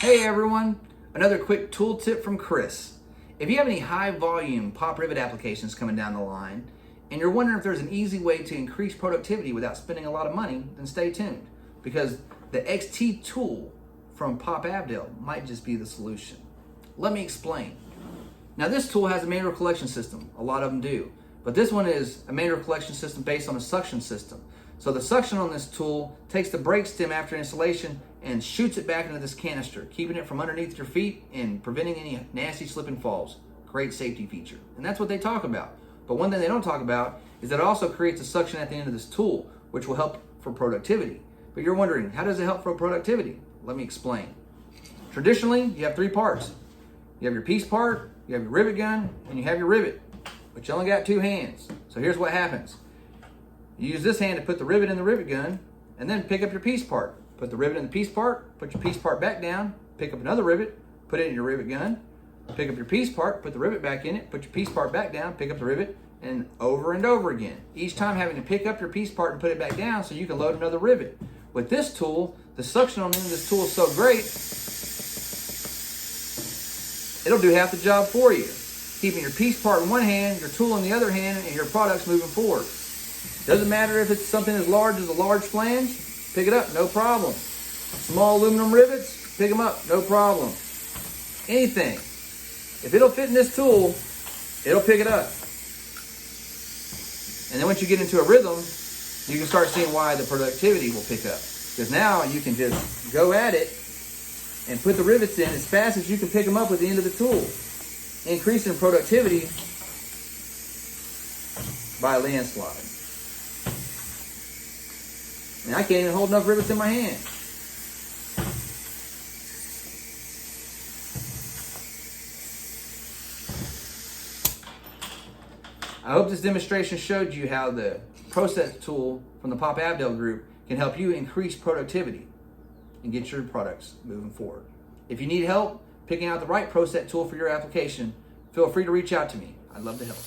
Hey everyone, another quick tool tip from Chris. If you have any high volume pop rivet applications coming down the line and you're wondering if there's an easy way to increase productivity without spending a lot of money, then stay tuned because the XT tool from Pop Avdel might just be the solution. Let me explain. Now this tool has a manual collection system, a lot of them do, but this one is a manual collection system based on a suction system. So the suction on this tool takes the brake stem after installation and shoots it back into this canister, keeping it from underneath your feet and preventing any nasty slip and falls. Great safety feature. And that's what they talk about. But one thing they don't talk about is that it also creates a suction at the end of this tool, which will help for productivity. But you're wondering, how does it help for productivity? Let me explain. Traditionally, you have three parts. You have your piece part, you have your rivet gun, and you have your rivet. But you only got two hands. So here's what happens. You use this hand to put the rivet in the rivet gun and then pick up your piece part. Put the rivet in the piece part, put your piece part back down, pick up another rivet, put it in your rivet gun, pick up your piece part, put the rivet back in it, put your piece part back down, pick up the rivet, and over again. Each time having to pick up your piece part and put it back down so you can load another rivet. With this tool, the suction on the end of this tool is so great, it'll do half the job for you. Keeping your piece part in one hand, your tool in the other hand, and your product's moving forward. Doesn't matter if it's something as large as a large flange, pick it up, no problem. Small aluminum rivets, pick them up, no problem. Anything. If it'll fit in this tool, it'll pick it up. And then once you get into a rhythm, you can start seeing why the productivity will pick up. Because now you can just go at it and put the rivets in as fast as you can pick them up with the end of the tool. Increasing productivity by a landslide. And I can't even hold enough rivets in my hand. I hope this demonstration showed you how the process tool from the Pop Avdel group can help you increase productivity and get your products moving forward. If you need help picking out the right process tool for your application, feel free to reach out to me. I'd love to help.